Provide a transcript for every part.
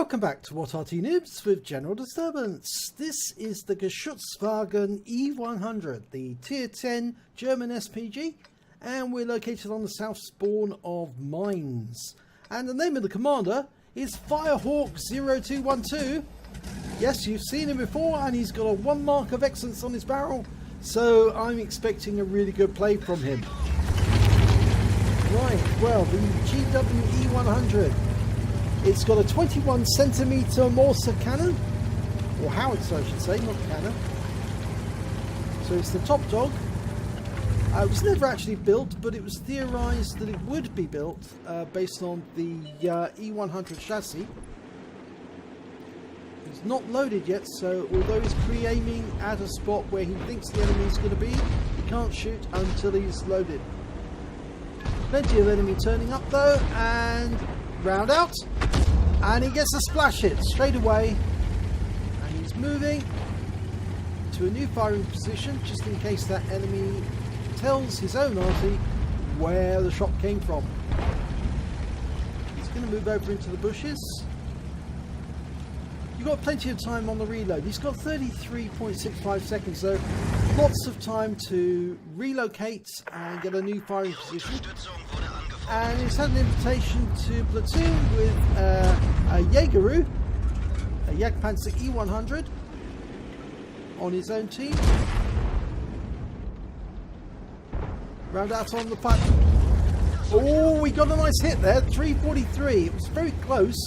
Welcome back to What Arty Noobs with General Disturbance. This is the GW E100, the Tier 10 German SPG, and we're located on the south spawn of Mines. And the name of the commander is Firehawk 0212. Yes, you've seen him before, and he's got a 1 mark of excellence on his barrel, so I'm expecting a really good play from him. Right, well, the GW E100. It's got a 21 centimeter Morse cannon, or howitzer I should say, not cannon. So it's the top dog. It was never actually built, but it was theorized that it would be built based on the E100 chassis. It's not loaded yet, so although he's pre-aiming at a spot where he thinks the enemy is going to be, he can't shoot until he's loaded. Plenty of enemy turning up though, and round out, and he gets a splash hit straight away, and he's moving to a new firing position just in case that enemy tells his own Arty where the shot came from. He's going to move over into the bushes. You've got plenty of time on the reload. He's got 33.65 seconds, so lots of time to relocate and get a new firing position. And he's had an invitation to platoon with a Jaegeru, a Jagdpanzer E100 on his own team. Round out on the putt. Oh, we got a nice hit there, 343. It was very close,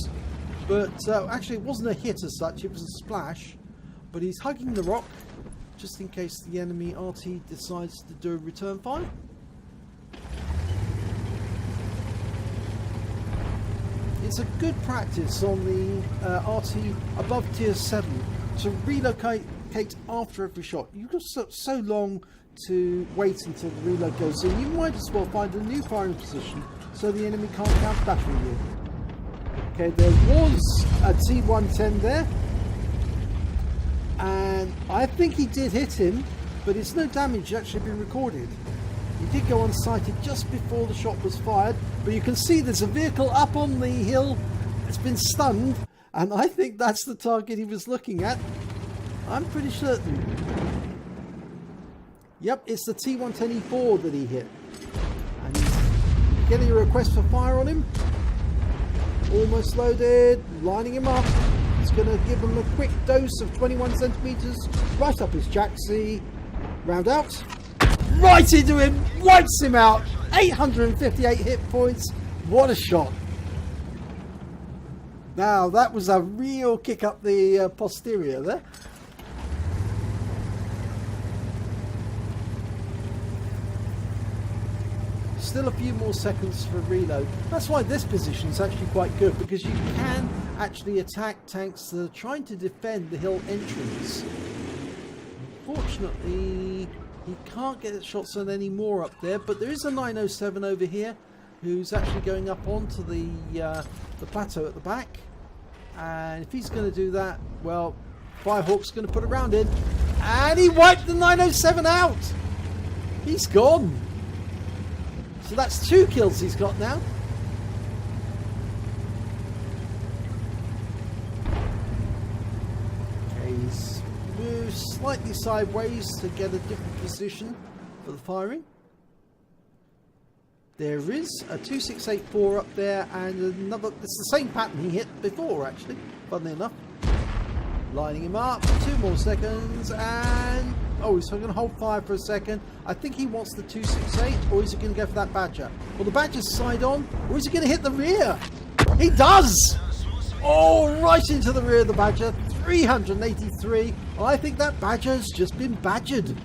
but actually it wasn't a hit as such, it was a splash. But he's hugging the rock just in case the enemy Arty decides to do a return fire. It's a good practice on the Arty above tier 7 to relocate after every shot. You've got so long to wait until the reload goes in. You might as well find a new firing position so the enemy can't counter battery you. Okay, there was a T110 there, and I think he did hit him, but it's no damage actually been recorded. He did go unsighted just before the shot was fired, but you can see there's a vehicle up on the hill. It's been stunned, and I think that's the target he was looking at. I'm pretty certain. Yep, it's the T110E4 that he hit. And he's getting a request for fire on him. Almost loaded, lining him up. He's going to give him a quick dose of 21 centimeters right up his chassis. Round out. Right into him, wipes him out. 858 hit points. What a shot. Now that was a real kick up the posterior there. Still a few more seconds for reload. That's why this position is actually quite good, because you can actually attack tanks that are trying to defend the hill entrance. Unfortunately, he can't get shots on any more up there, but there is a 907 over here who's actually going up onto the plateau at the back, and if he's going to do that, well, Firehawk's going to put a round in, and he wiped the 907 out. He's gone. So that's 2 kills he's got now. Okay, he's moved slightly sideways to get a different position for the firing. There is a 2684 up there, and another. It's the same pattern he hit before, actually, funnily enough. Lining him up, 2 more seconds, and oh, he's going to hold fire for a second. I think he wants the 268, or is he going to go for that Badger? Well, the Badger's side on, or is he going to hit the rear? He does! Oh, right into the rear of the Badger, 383. I think that Badger's just been badgered.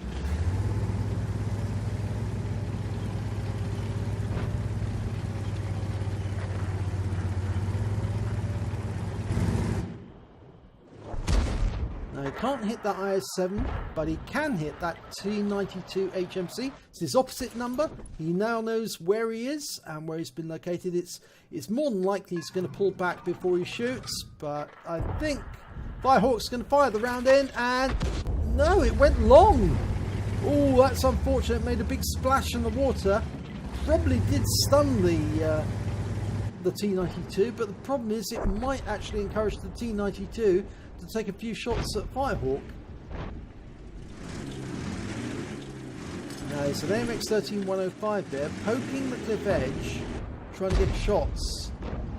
Now, he can't hit that IS-7, but he can hit that T92 HMC. It's his opposite number. He now knows where he is and where he's been located. It's more than likely he's going to pull back before he shoots, but I think Firehawk's going to fire the round in, and no, it went long. Oh, that's unfortunate. It made a big splash in the water. Probably did stun the the T92, but the problem is it might actually encourage the T92 to take a few shots at Firehawk. Now it's an AMX-13-105 there, poking the cliff edge, trying to get shots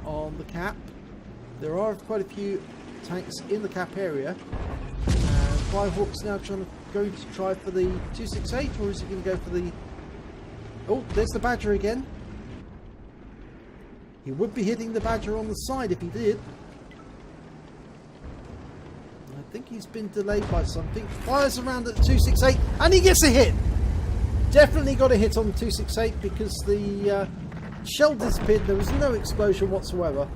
on the cap. There are quite a few tanks in the cap area, and Firehawk's now going to try for the 268, or is he going to go for the... Oh, there's the Badger again. He would be hitting the Badger on the side if he did. I think he's been delayed by something. Fires around at the 268 and he gets a hit. Definitely got a hit on the 268 because the shell disappeared. There was no explosion whatsoever.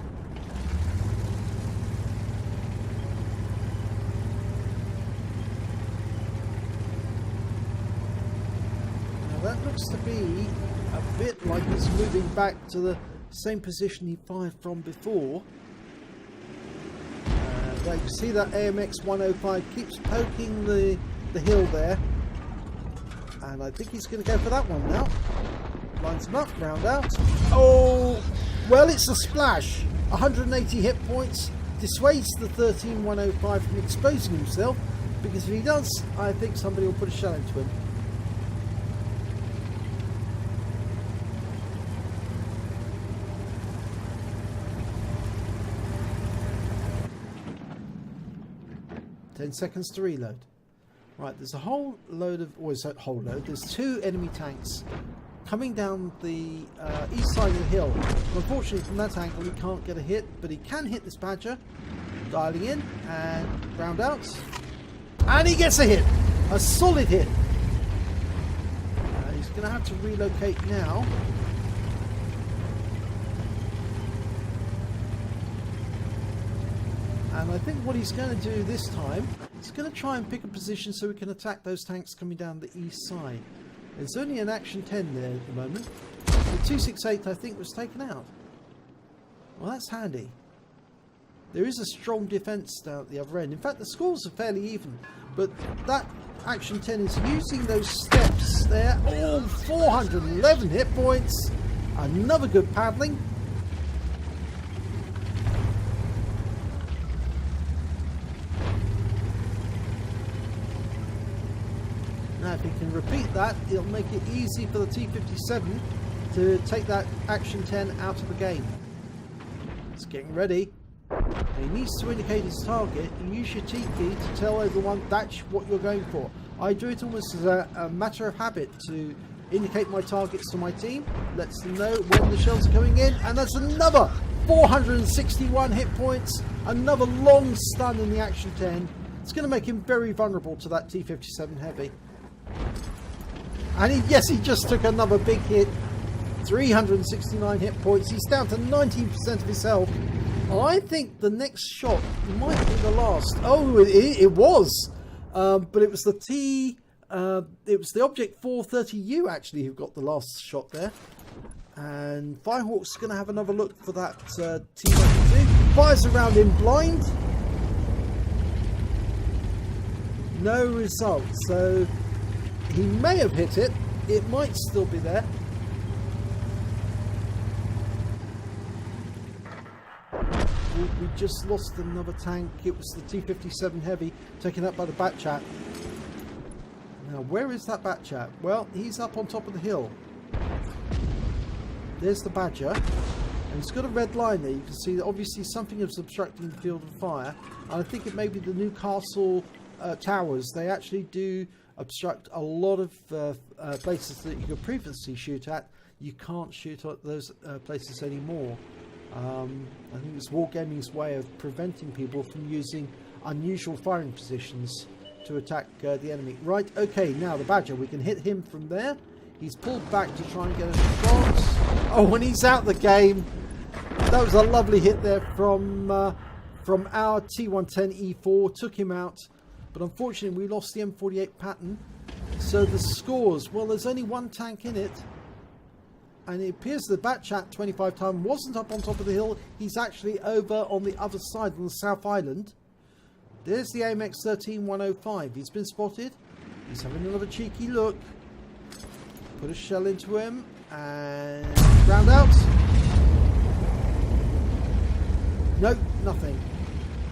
Now that looks to be a bit like he's moving back to the same position he fired from before. Like you see that AMX 105 keeps poking the hill there, and I think he's going to go for that one now. Lines him up, round out. Oh, well, it's a splash. 180 hit points dissuades the 13105 from exposing himself, because if he does, I think somebody will put a shell into him. Seconds to reload. Right, there's a whole load of, or is that whole load? There's two enemy tanks coming down the east side of the hill. Unfortunately, from that angle, he can't get a hit, but he can hit this Badger. Dialing in and round out, and he gets a hit, a solid hit. He's going to have to relocate now. And I think what he's going to do this time, he's going to try and pick a position so we can attack those tanks coming down the east side. There's only an Action 10 there at the moment. The 268, I think, was taken out. Well, that's handy. There is a strong defence down at the other end. In fact, the scores are fairly even. But that Action 10 is using those steps there. Oh, 411 hit points. Another good paddling. Now, if he can repeat that, it'll make it easy for the T57 to take that Action 10 out of the game. It's getting ready. He needs to indicate his target. You use your T key to tell everyone that's what you're going for. I do it almost as a matter of habit to indicate my targets to my team. Lets them know when the shells are coming in. And that's another 461 hit points. Another long stun in the Action 10. It's going to make him very vulnerable to that T57 Heavy. And yes, he just took another big hit. 369 hit points. He's down to 19% of his health. I think the next shot might be the last. Oh, it was. But it was the it was the Object 430U actually who got the last shot there. And Firehawk's going to have another look for that T92. Fires around him blind. No result. So he may have hit it. It might still be there. We just lost another tank. It was the T57 Heavy taken up by the Batchat. Now, where is that Batchat? Well, he's up on top of the hill. There's the Badger. And it's got a red line there. You can see that obviously something is obstructing the field of fire. And I think it may be the Newcastle towers. They actually do obstruct a lot of places that you could previously shoot at. You can't shoot at those places anymore. I think it's Wargaming's way of preventing people from using unusual firing positions to attack the enemy. Right, okay, now the Badger, we can hit him from there. He's pulled back to try and get a shot. Oh, when he's out the game. That was a lovely hit there from our T110E4, took him out. But unfortunately, we lost the M48 pattern. So the scores, well, there's only one tank in it. And it appears the Batchat 25 ton wasn't up on top of the hill. He's actually over on the other side, on the South Island. There's the AMX 13105. He's been spotted. He's having another cheeky look. Put a shell into him and round out. No, nothing.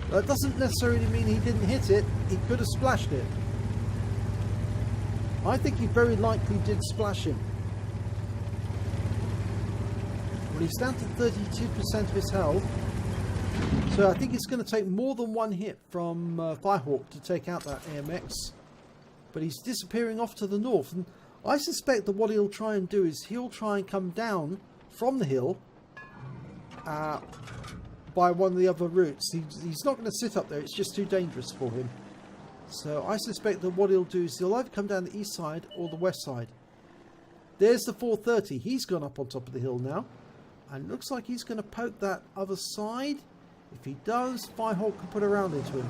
That doesn't necessarily mean he didn't hit it. He could have splashed it. I think he very likely did splash him. Well, he's down to 32% of his health. So I think it's going to take more than one hit from Firehawk to take out that AMX. But he's disappearing off to the north. And I suspect that what he'll try and do is he'll try and come down from the hill by one of the other routes. He's not going to sit up there. It's just too dangerous for him. So I suspect that what he'll do is he'll either come down the east side or the west side. There's the 430. He's gone up on top of the hill now. And it looks like he's going to poke that other side. If he does, Firehawk can put a round into him.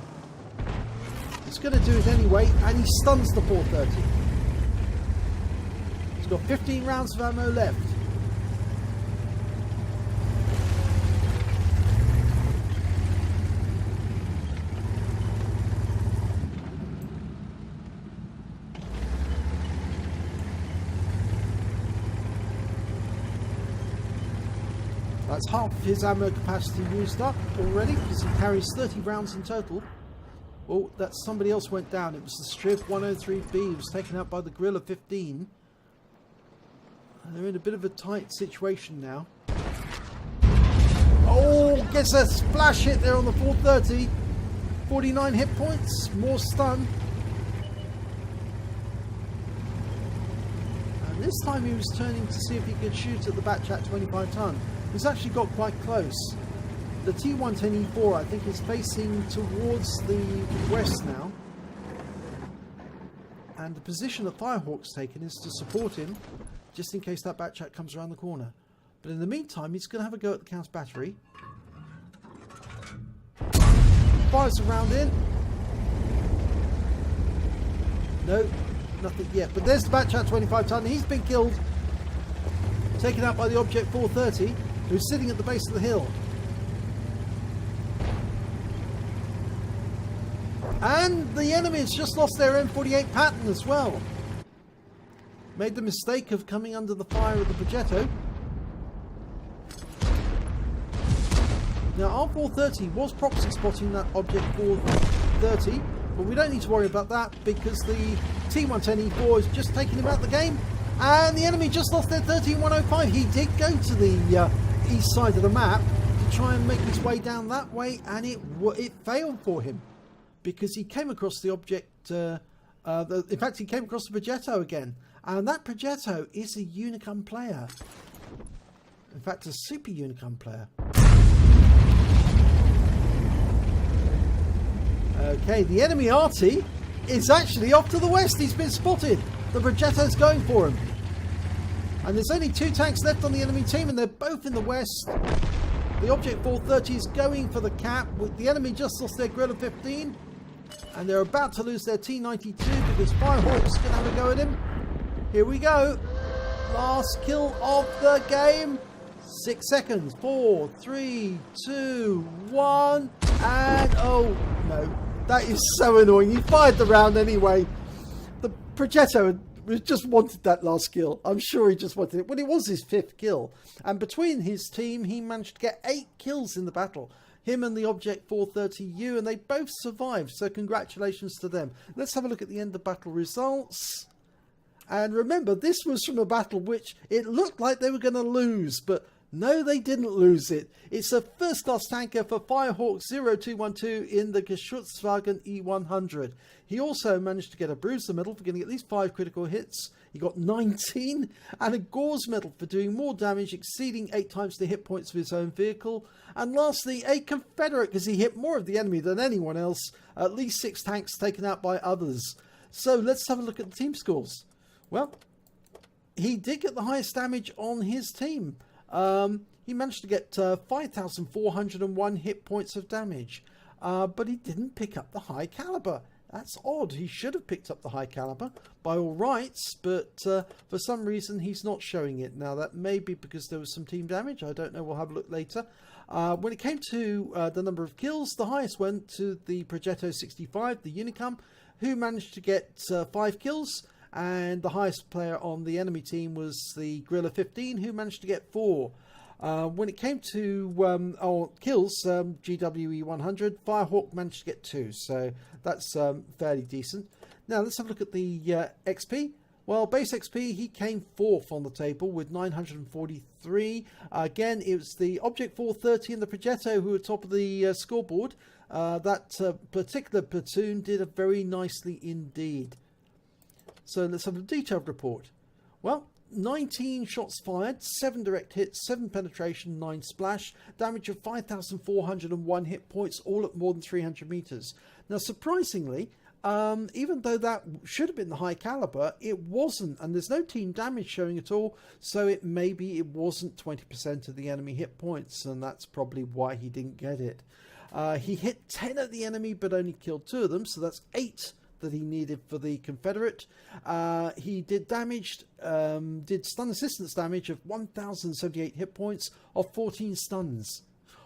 He's going to do it anyway, and he stuns the 430. He's got 15 rounds of ammo left. That's half of his ammo capacity used up already, because he carries 30 rounds in total. Oh, that somebody else went down. It was the Strib 103B. He was taken out by the Gorilla 15. And they're in a bit of a tight situation now. Oh, gets a splash hit there on the 430. 49 hit points, more stun. And this time he was turning to see if he could shoot at the Batchat 25 ton. He's actually got quite close. The T110E4, I think, is facing towards the west now. And the position that Firehawk's taken is to support him, just in case that Batchat comes around the corner. But in the meantime, he's going to have a go at the Count's battery. Fires a round in. No, nothing yet. But there's the Batchat 25 ton. He's been killed. Taken out by the Object 430, who's sitting at the base of the hill. And the enemy has just lost their M48 Patton as well. Made the mistake of coming under the fire of the Progetto. Now R430 was proxy spotting that Object 430, but we don't need to worry about that because the T110E4 is just taking him out of the game. And the enemy just lost their 13105. He did go to the east side of the map to try and make his way down that way, and it failed for him because he came across the object. In fact, he came across the Progetto again, and that Progetto is a Unicum player. In fact, a super Unicum player. Okay, the enemy Arty is actually off to the west. He's been spotted. The Progetto's going for him. And there's only 2 tanks left on the enemy team, and they're both in the west. The Object 430 is going for the cap. The enemy just lost their Gorilla 15. And they're about to lose their T92 because Firehawk's going to have a go at him. Here we go. Last kill of the game. 6 seconds. 4, 3, 2, 1. And oh no. That is so annoying. He fired the round anyway. The Progetto just wanted that last kill. I'm sure he just wanted it. Well, it was his 5th kill. And between his team, he managed to get 8 kills in the battle. Him and the Object 430U, and they both survived. So congratulations to them. Let's have a look at the end of battle results. And remember, this was from a battle which it looked like they were going to lose, but no, they didn't lose it. It's a first-class tanker for Firehawk 0212 in the GW E100. He also managed to get a Bruiser medal for getting at least 5 critical hits. He got 19, and a Gore's medal for doing more damage, exceeding 8 times the hit points of his own vehicle. And lastly, a Confederate, because he hit more of the enemy than anyone else. At least 6 tanks taken out by others. So let's have a look at the team scores. Well, he did get the highest damage on his team. He managed to get 5,401 hit points of damage, but he didn't pick up the high caliber. That's odd. He should have picked up the high caliber by all rights, but for some reason he's not showing it. Now that may be because there was some team damage. I don't know. We'll have a look later. When it came to the number of kills, the highest went to the Progetto 65, the Unicum, who managed to get 5 kills. And the highest player on the enemy team was the Gorilla 15, who managed to get 4. When it came to kills, GW E100, Firehawk managed to get 2, so that's fairly decent. Now let's have a look at the XP. Well, base XP, he came 4th on the table with 943. Again, it was the Object 430 and the Progetto who were top of the scoreboard. That particular platoon did very nicely indeed. So let's have a detailed report. Well, 19 shots fired, 7 direct hits, 7 penetration, 9 splash, damage of 5,401 hit points, all at more than 300 meters. Now, surprisingly, even though that should have been the high caliber, it wasn't, and there's no team damage showing at all, so maybe it wasn't 20% of the enemy hit points, and that's probably why he didn't get it. He hit 10 of the enemy but only killed 2 of them, so that's 8 that he needed for the Confederate. He did stun assistance damage of 1,078 hit points of 14 stuns.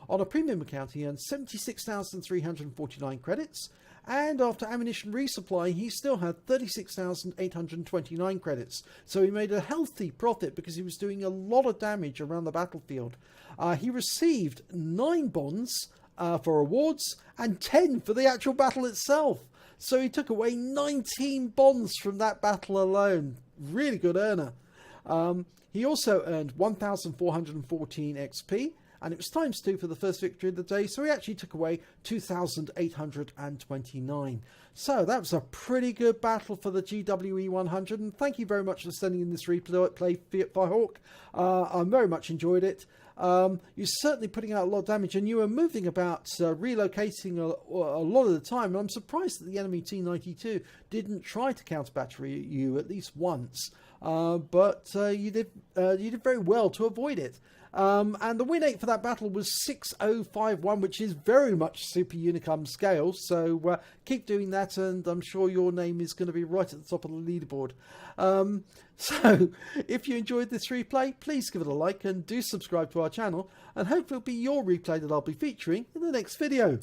On a premium account, he earned 76,349 credits, and after ammunition resupply, he still had 36,829 credits. So he made a healthy profit because he was doing a lot of damage around the battlefield. He received 9 bonds for awards and 10 for the actual battle itself. So he took away 19 bonds from that battle alone. Really good earner. He also earned 1,414 XP, and it was ×2 for the first victory of the day, so he actually took away 2,829. So that was a pretty good battle for the GW E100, and thank you very much for sending in this replay, Firehawk. I very much enjoyed it. You're certainly putting out a lot of damage, and you were moving about, relocating a lot of the time, and I'm surprised that the enemy T-92 didn't try to counter battery you at least once, but you did very well to avoid it. And the win rate for that battle was 6051, which is very much Super Unicum scale, so keep doing that, and I'm sure your name is going to be right at the top of the leaderboard. So if you enjoyed this replay, please give it a like and do subscribe to our channel, and hopefully it'll be your replay that I'll be featuring in the next video.